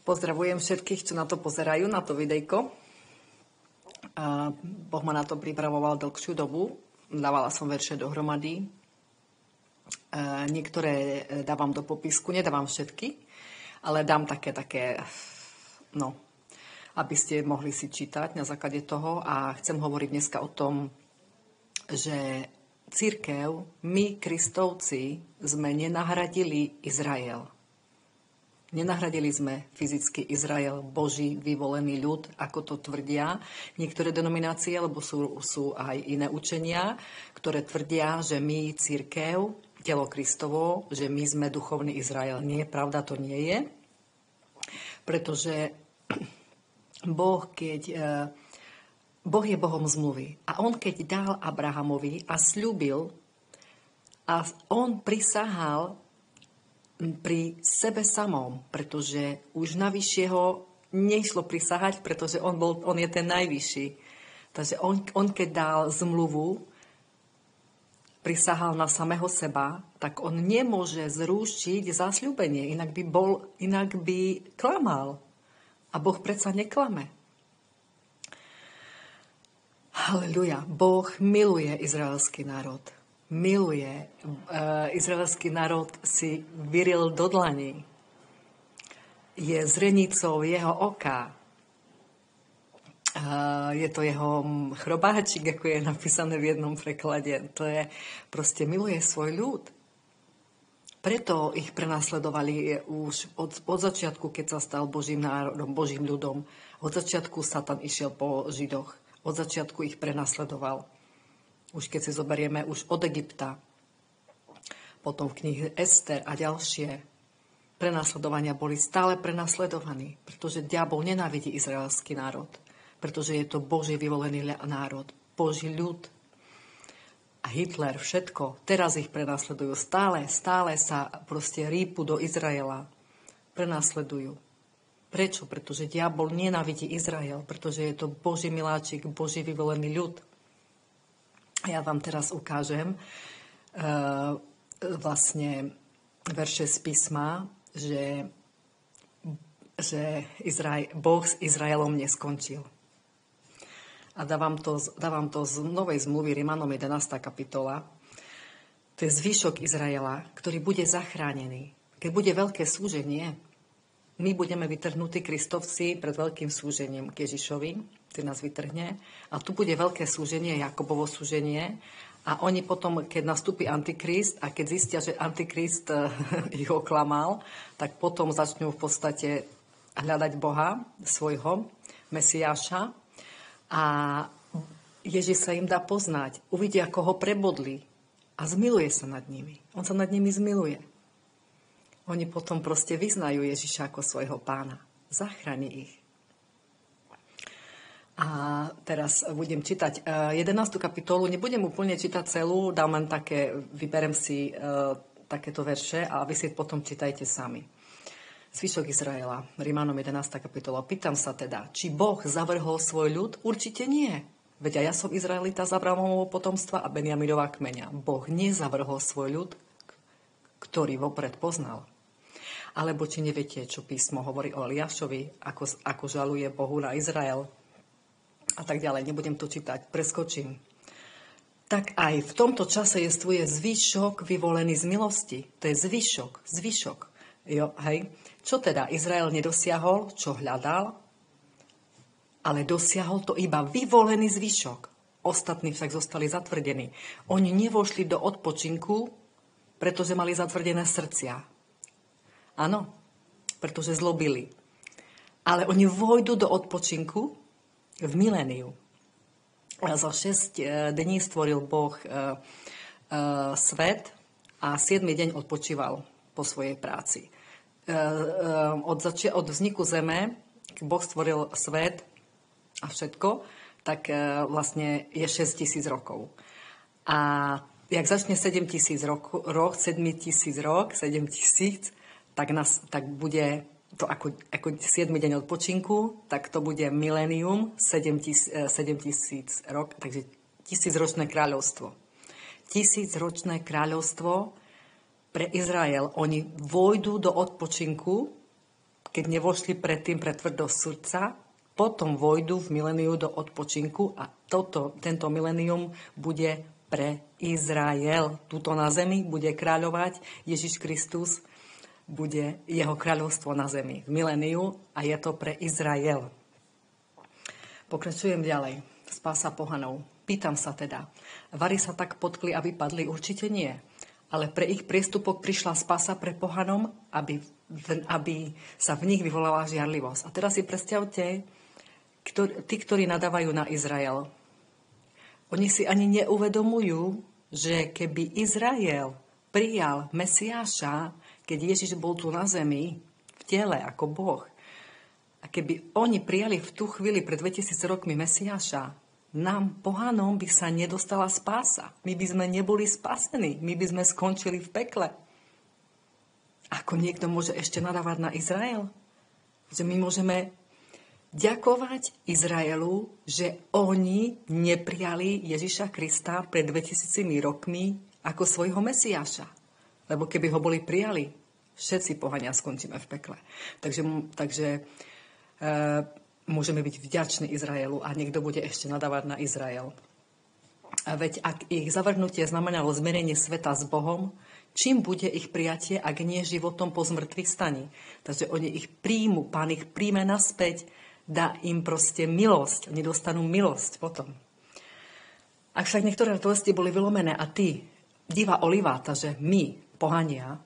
Pozdravujem všetkých, čo na to pozerajú, na to videjko. Boh ma na to pripravoval dlhšiu dobu. Dávala som verše dohromady. Niektoré dávam do popisku, nedávam všetky, ale dám také, aby ste mohli si čítať na základe toho. A chcem hovoriť dneska o tom, že cirkev, my, Kristovci, sme nenahradili Izrael. Nenahradili sme fyzicky Izrael, Boží vyvolený ľud, ako to tvrdia niektoré denominácie, lebo sú aj iné učenia, ktoré tvrdia, že my, cirkev, telo Kristovo, že my sme duchovný Izrael. Nie, pravda to nie je, pretože Boh je Bohom zmluvy. A on keď dal Abrahamovi a sľúbil, a on prisahal pri sebe samom, pretože už na vyššieho nešlo prisahať, pretože on je ten najvyšší. Takže on keď dal zmluvu, prisahal na samého seba, tak on nemôže zrušiť zasľúbenie, inak by klamal. A Boh predsa neklame. Halleluja. Boh miluje izraelský národ. Miluje. Izraelský národ si vyril do dlani. Je zrenicou jeho oka. Je to jeho chrobáčik, ako je napísané v jednom preklade. To je, proste miluje svoj ľud. Preto ich prenasledovali už od začiatku, keď sa stal Božím národom, Božím ľudom. Od začiatku Satan išiel po Židoch. Od začiatku ich prenasledoval. Už keď si zoberieme už od Egypta, potom v knihe Ester a ďalšie prenasledovania boli stále prenasledovaní, pretože diabol nenávidí izraelský národ, pretože je to Boží vyvolený národ, Boží ľud. A Hitler, všetko, teraz ich prenasledujú, stále sa proste rýpu do Izraela, prenasledujú. Prečo? Pretože diabol nenávidí Izrael, pretože je to Boží miláčik, Boží vyvolený ľud. Ja vám teraz ukážem vlastne verše z písma, že Boh s Izraelom neskončil. A dávam to z Novej zmluvy, Rimanom 11. kapitola. To je zvyšok Izraela, ktorý bude zachránený. Keď bude veľké súženie, my budeme vytrhnutí Kristovci pred veľkým súžením k Ježišovi, ktorý nás vytrhne. A tu bude veľké súženie, Jakobovo súženie. A oni potom, keď nastúpi Antikrist a keď zistia, že Antikrist ich oklamal, tak potom začnú v podstate hľadať Boha, svojho Mesiáša. A Ježiš sa im dá poznať. Uvidia, ako ho prebodli. A zmiluje sa nad nimi. On sa nad nimi zmiluje. Oni potom proste vyznajú Ježiša ako svojho pána. Zachráni ich. A teraz budem čítať 11. kapitolu. Nebudem úplne čítať celú, dám len také, vyberem si takéto verše a vy si potom čítajte sami. Zvyšok Izraela, Rimanom 11. kapitola. Pýtam sa teda, či Boh zavrhol svoj ľud? Určite nie. Veď ja som Izraelita z Abrahamovho potomstva a Benjaminová kmeňa. Boh nezavrhol svoj ľud, ktorý vopred poznal. Alebo či neviete, čo písmo hovorí o Eliášovi, ako žaluje Bohu na Izrael a tak ďalej. Nebudem to čítať, preskočím. Tak aj v tomto čase je zvyšok vyvolený z milosti. To je zvyšok. Jo, hej. Čo teda Izrael nedosiahol, čo hľadal, ale dosiahol to iba vyvolený zvyšok. Ostatní však zostali zatvrdení. Oni nevošli do odpočinku, pretože mali zatvrdené srdcia. Áno, pretože zlobili. Ale oni vojdu do odpočinku v miléniu. Za 6 dní stvoril Boh svet a 7. deň odpočíval po svojej práci. Od vzniku zeme, keď Boh stvoril svet a všetko, tak vlastne je 6 000 rokov. A jak začne 7 000 rok, 7 000 rok, 7 000, tak bude to ako 7. deň odpočinku, tak to bude milénium, 7 000 rok, takže 1000-ročné kráľovstvo. 1000-ročné kráľovstvo pre Izrael. Oni vojdu do odpočinku, keď nevošli predtým pre tvrdosť srdca, potom vojdu v miléniu do odpočinku a tento milénium bude pre Izrael. Tuto na zemi bude kráľovať Ježiš Kristus, bude jeho kráľovstvo na zemi v miléniu a je to pre Izrael. Pokračujem ďalej. Spása pohanov. Pýtam sa teda, vari sa tak potkli a vypadli? Určite nie. Ale pre ich priestupok prišla spása pre pohanom, aby sa v nich vyvolala žiarlivosť. A teraz si predstavte, tí, ktorí nadávajú na Izrael. Oni si ani neuvedomujú, že keby Izrael prijal Mesiáša, keď Ježiš bol tu na zemi, v tele ako Boh, a keby oni prijali v tú chvíli pred 2000 rokmi Mesiáša, nám, pohanom, by sa nedostala spása. My by sme neboli spasení. My by sme skončili v pekle. Ako niekto môže ešte nadávať na Izrael? Že my môžeme ďakovať Izraelu, že oni neprijali Ježiša Krista pred 2000 rokmi ako svojho Mesiáša. Lebo keby ho boli prijali, všetci pohania skončíme v pekle. Takže môžeme byť vďační Izraelu a niekto bude ešte nadávať na Izrael. A veď ak ich zavrhnutie znamenalo zmerenie sveta s Bohom, čím bude ich prijatie, ak nie životom po zmrtvých staní? Takže oni ich príjmu, Pán ich príjme naspäť, dá im proste milosť. Oni dostanú milosť potom. Ak však niektoré ratolesti boli vylomené a ty, divá oliva, takže my, pohania,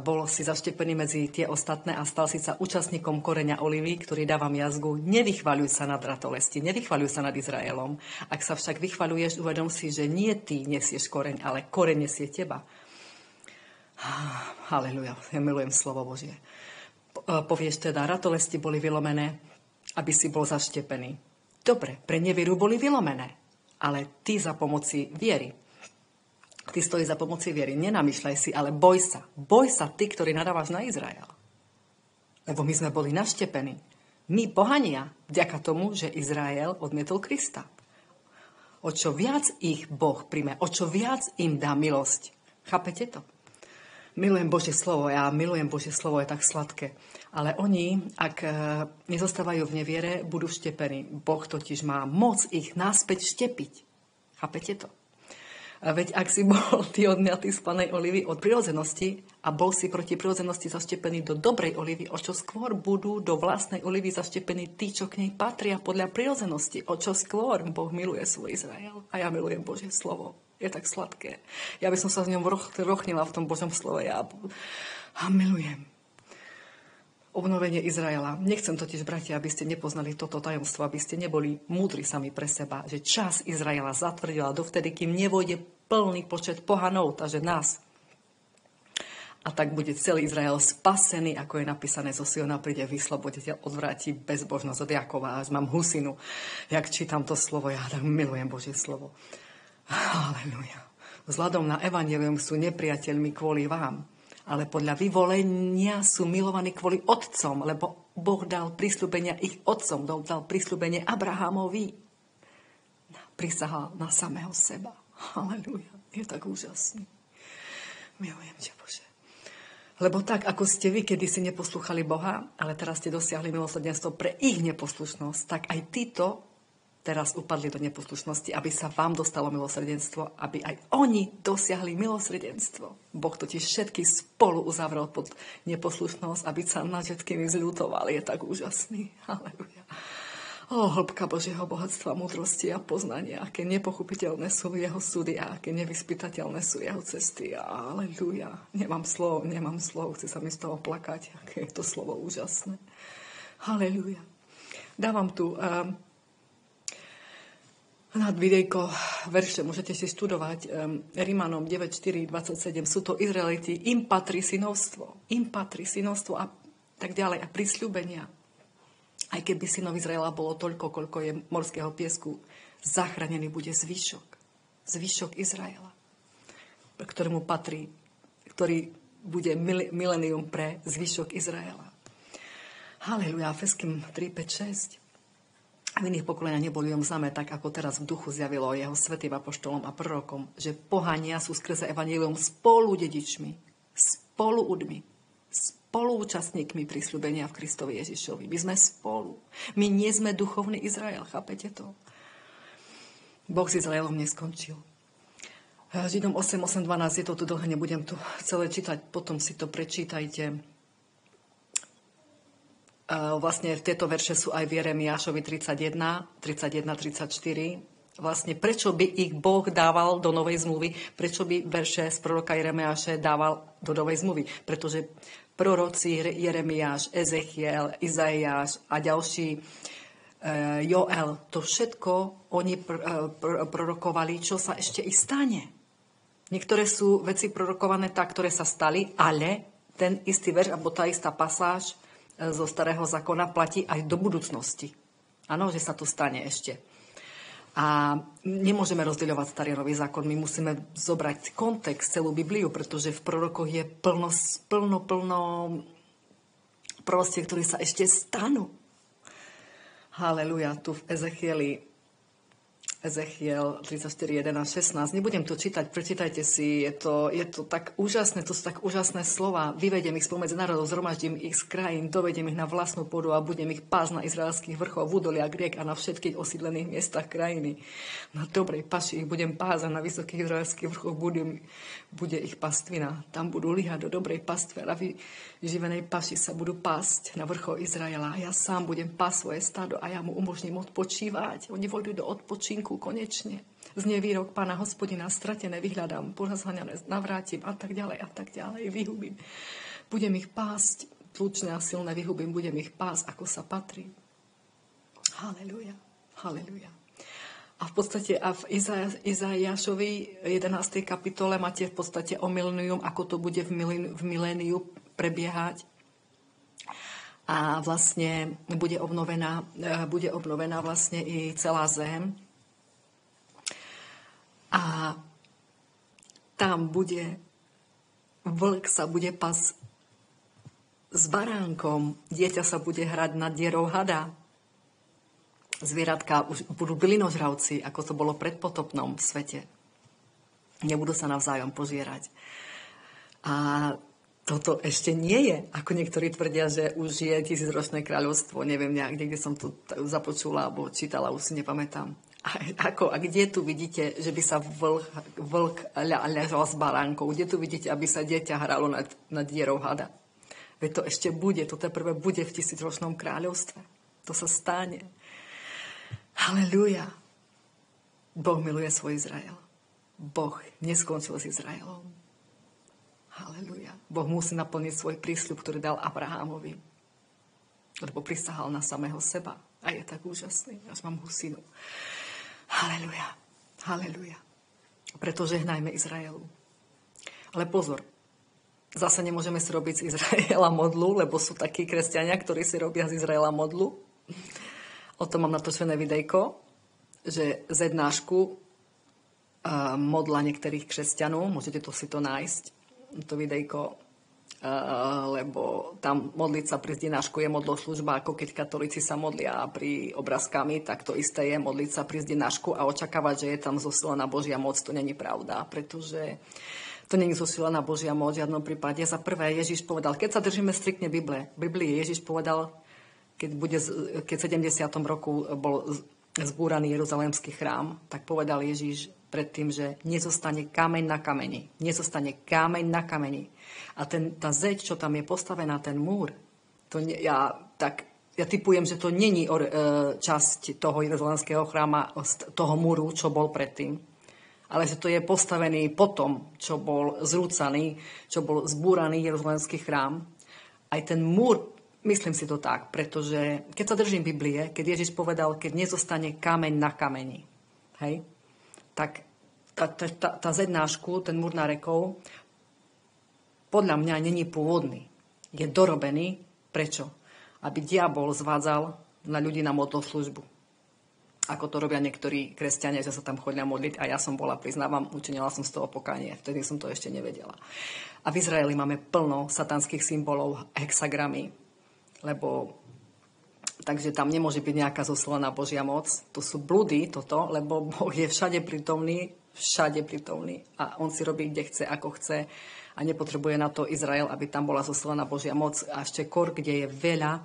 bol si zaštepený medzi tie ostatné a stal si sa účastníkom koreňa olivy, ktorý dávam jazgu. Nevychvaľuj sa nad ratolesti, nevychvaľuj sa nad Izraelom. Ak sa však vychvaľuješ, uvedom si, že nie ty nesieš koreň, ale koreň nesie teba. Haleluja, ja milujem slovo Božie. Povieš teda, ratolesti boli vylomené, aby si bol zaštepený. Dobre, pre nevieru boli vylomené, ale ty za pomoci viery. Ty stojí za pomoci viery. Nenamýšľaj si, ale boj sa. Boj sa ty, ktorý nadávaš na Izrael. Lebo my sme boli naštepení. My, pohania, vďaka tomu, že Izrael odmietol Krista. O čo viac ich Boh príjme, o čo viac im dá milosť. Chápete to? Milujem Božie slovo, ja milujem Božie slovo, je tak sladké. Ale oni, ak nezostávajú v neviere, budú štepení. Boh totiž má moc ich naspäť štepiť. Chápete to? Veď ak si bol ty odňatý z planej olivy od prirodzenosti a bol si proti prirodzenosti zaštepený do dobrej olivy, o čo skôr budú do vlastnej olivy zaštepení tí, čo k nej patria podľa prirodzenosti. O čo skôr Boh miluje svoj Izrael a ja milujem Božie slovo. Je tak sladké. Ja by som sa v ňom rochnila v tom Božom slove. Ja milujem obnovenie Izraela. Nechcem totiž, bratia, aby ste nepoznali toto tajomstvo, aby ste neboli múdri sami pre seba, že čas Izraela zatvrdila dovtedy, kým nevojde plný počet pohanov, takže nás. A tak bude celý Izrael spasený, ako je napísané, zo Siona príde vysloboditeľ, odvráti bezbožnosť od Jakova. Až mám husinu, jak čítam to slovo, ja tak milujem Božie slovo. Halleluja. Vzhľadom na evanjelium sú nepriateľmi kvôli vám, ale podľa vyvolenia sú milovaní kvôli otcom, lebo Boh dal prisľúbenia ich otcom, dal prisľúbenie Abrahamovi. Prisahal na samého seba. Halleluja. Je tak úžasný. Milujem ťa, Bože. Lebo tak, ako ste vy kedysi neposlúchali Boha, ale teraz ste dosiahli milosrdenstvo pre ich neposlušnosť, tak aj títo teraz upadli do neposlušnosti, aby sa vám dostalo milosrdenstvo, aby aj oni dosiahli milosrdenstvo. Boh totiž všetky spolu uzavrel pod neposlušnosť, aby sa nad všetkými zľutoval. Je tak úžasný. Halleluja. Hĺbka Božieho bohatstva, múdrosti a poznania, aké nepochopiteľné sú jeho súdy a aké nevyspytateľné sú jeho cesty. Halleluja. Nemám slov, chce sa mi z toho plakať, aké je to slovo úžasné. Halleluja. Dávam tu nad videjko verše, môžete si študovať Rimanom 9.4.27. Sú to Izraeliti, im patrí synovstvo a tak ďalej a prisľúbenia. Aj keby synov Izraela bolo toľko, koľko je morského piesku, zachránený bude zvyšok Izraela, ktorému patrí, ktorý bude milénium pre zvyšok Izraela. Halleluja, Efeským 3.5.6. V iných pokoleniach neboli len známe, tak ako teraz v duchu zjavilo jeho svätým apoštolom a prorokom, že pohania sú skrze evanjelium spolu dedičmi, spolu spoluúčastníkmi prisľúbenia v Kristovi Ježišovi. My sme spolu. My nie sme duchovný Izrael, chápete to? Boh s Izraelom neskončil. Židom 8:12 je to tu dlhé, nebudem to celé čítať, potom si to prečítajte. Vlastne v tieto verše sú aj v Jeremiášovi 31:34. Vlastne prečo by ich Boh dával do novej zmluvy, prečo by verše z proroka Jeremiáše dával do novej zmluvy. Pretože proroci Jeremiáš, Ezechiel, Izaiáš a ďalší Joel, to všetko oni prorokovali, čo sa ešte i stane. Niektoré sú veci prorokované tak, ktoré sa stali, ale ten istý verš, alebo tá istá pasáž zo Starého zákona platí aj do budúcnosti. Áno, že sa to stane ešte. A nemôžeme rozdeľovať Starý a Nový zákon. My musíme zobrať kontext, celú Bibliu, pretože v prorokoch je plno proroctiev, ktoré sa ešte stanú. Haleluja, tu v Ezechiel 34:11-16. Nebudem to čítať, prečítajte si, je to tak úžasné, to sú tak úžasné slova. Vyvediem ich spomedzi národov, zhromaždím ich z krajín, dovediem ich na vlastnú pôdu a budem ich pásť na izraelských vrchoch, v údoliach riek a na všetkých osídlených miestach krajiny. Na dobrej paši ich budem pásť a na vysokých izraelských vrchoch bude ich pastvina. Tam budú líhať do dobrej pastve a na vyživenej paši sa budú pásť na vrchoch Izraela. A ja sám budem pásť svoje stádo a ja mu umožním odpočívať. Oni vojdu do odpočinku konečne. Znie výrok Pána Hospodina, stratené vyhľadám, požashaňané navrátim a tak ďalej, vyhubím. Budem ich pásť, tučné a silné vyhubím, budem ich pásť, ako sa patrí. Haleluja, haleluja. A v podstate a v Izaiášovi 11. kapitole máte v podstate o milénium, ako to bude v miléniu prebiehať. A vlastne bude obnovená vlastne i celá zem. A tam vlk sa bude pas s baránkom, dieťa sa bude hrať nad dierou hada. Zvieratka už budú bylinožravci, ako to bolo v predpotopnom svete. Nebudú sa navzájom požierať. A toto ešte nie je, ako niektorí tvrdia, že už je 1000-ročné kráľovstvo. Neviem, kde som to započula alebo čítala, už si nepamätám. A kde tu vidíte, že by sa vlk ležal s baránkou? Kde tu vidíte, aby sa dieťa hralo nad dierou hada? Veď to ešte bude, to teprve bude v 1000-ročnom kráľovstve. To sa stane. Halelúja. Boh miluje svoj Izrael. Boh neskončil s Izraelom. Halelúja. Boh musí naplniť svoj prísľub, ktorý dal Abrahámovi. Lebo prisahal na samého seba. A je tak úžasný. Až mám husinu. Halelúja. Halelúja. Preto žehnajme Izraelu. Ale pozor. Zase nemôžeme si robiť z Izraela modlu, lebo sú takí kresťania, ktorí si robia z Izraela modlu. O tom mám natočené videjko, že Z-nášku modla niektorých kresťanov. Môžete si to nájsť, to videjko, lebo tam modliť sa pri zdinášku je modloslužba, ako keď katolíci sa modlia pri obrázkami, tak to isté je modliť sa pri zdinášku a očakávať, že je tam zosilená Božia moc, to není pravda, pretože to není zosilená Božia moc v žiadnom prípade. Za prvé Ježiš povedal, keď sa držíme striktne Biblie, Ježiš povedal, keď v 70. roku bol zbúraný Jeruzalémsky chrám, tak povedal Ježiš predtým, že nezostane kameň na kameni. Nezostane kameň na kameni. A tá zeď, čo tam je postavená, ten múr, ja tipujem, že to není časť toho Jeruzalémskeho chráma, toho múru, čo bol predtým. Ale že to je postavený potom, čo bol zrúcaný, čo bol zbúraný Jeruzalémsky chrám. Aj ten múr, myslím si to tak, pretože keď sa držím Biblie, keď Ježiš povedal, keď nezostane kameň na kameni, hej, tak tá Z-nášku, ten múr narekov, podľa mňa není pôvodný. Je dorobený. Prečo? Aby diabol zvádzal na ľudí na modloslužbu. Ako to robia niektorí kresťania, že sa tam chodia modliť. A ja som bola, priznávam, učinila som z toho pokánie. Vtedy som to ešte nevedela. A v Izraeli máme plno satanských symbolov, hexagramy, takže tam nemôže byť nejaká zoslená Božia moc. To sú blúdy, lebo Boh je všade prítomný a on si robí, kde chce, ako chce. A a nepotrebuje na to Izrael, aby tam bola zoslaná Božia moc. A ešte kde je veľa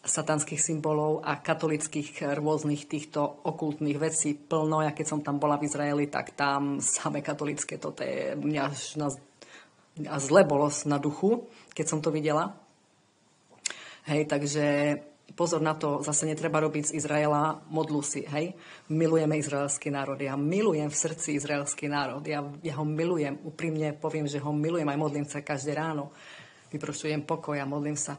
satanských symbolov a katolických rôznych týchto okultných vecí plno. Ja keď som tam bola v Izraeli, tak tam samé katolické, toto je mňa a zle bolo na duchu, keď som to videla. Hej, takže pozor na to, zase netreba robiť z Izraela modlu si, hej. Milujeme izraelský národ, ja milujem v srdci izraelský národ, ja ho milujem, úprimne poviem, že ho milujem, aj modlím sa každé ráno, vyprošujem pokoj a modlím sa.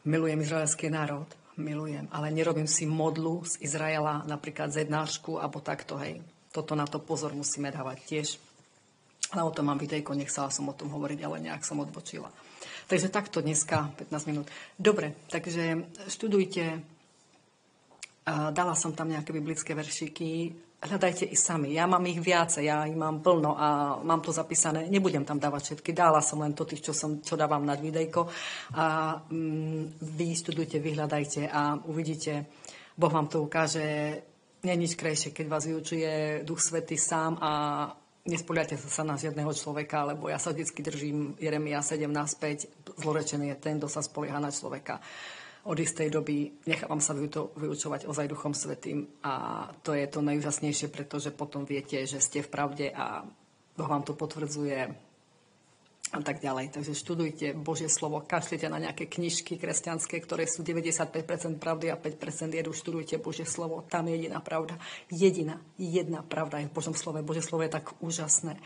Milujem izraelský národ, milujem, ale nerobím si modlu z Izraela, napríklad zednášku, alebo takto, hej. Toto na to pozor musíme dávať tiež. Ale o tom mám videjko, nechcela som o tom hovoriť, ale nejak som odbočila. Takže takto dneska, 15 minút. Dobre, takže študujte. Dala som tam nejaké biblické veršíky. Hľadajte i sami. Ja mám ich viacej, ja ich mám plno a mám to zapísané. Nebudem tam dávať všetky. Dala som len to tých, čo dávam na videjko. A vy študujte, vyhľadajte a uvidíte. Boh vám to ukáže. Nie je nič krajšie, keď vás vyučuje Duch Svätý sám a nespoliate sa na žiadneho človeka, lebo ja sa vždycky držím Jeremia 17:5. Zlorečený je ten, kto sa spolieha na človeka. Od istej doby nechávam sa vyučovať ozaj Duchom Svätým a to je to najúžasnejšie, pretože potom viete, že ste v pravde a Boh vám to potvrdzuje a tak ďalej. Takže študujte Božie slovo, kašlite na nejaké knižky kresťanské, ktoré sú 95% pravdy a 5% jedu. Študujte Božie slovo, tam je jediná pravda. Jedna pravda je v Božom slove. Božie slovo je tak úžasné,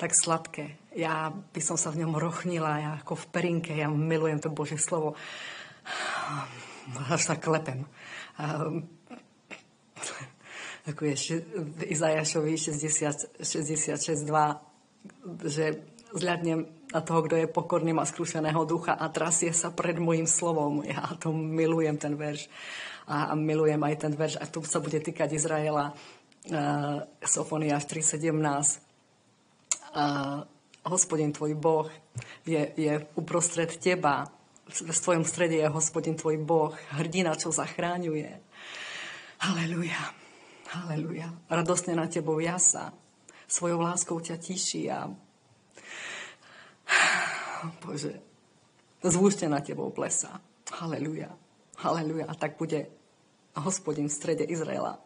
tak sladké. Ja by som sa v ňom rochnila, ja ako v perinke, ja milujem to Božie slovo. Až sa klepem. Ako je v Izajašovi 66:2, že zľadnem na toho, kto je pokorným a skrúšeného ducha a trasie sa pred môjim slovom. Ja to milujem, ten verš. A milujem aj ten verš, a tu sa bude týkať Izraela. Sofoniáš 3:17. Hospodin tvoj Boh je uprostred teba. V tvojom strede je Hospodin tvoj Boh, hrdina, čo zachráňuje. Halelujá, halelujá. Radostne na tebou jasa, svojou láskou ťa tiší a Bože, zvúšte na tebou plesá. Halelujá, halelujá. A tak bude Hospodin v strede Izraela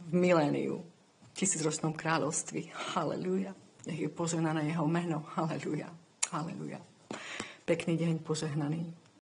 v miléniu, 1000-ročnom kráľovství. Halelujá. Nech je požehnané jeho meno. Halelujá, halelujá. Pekný deň, požehnaný.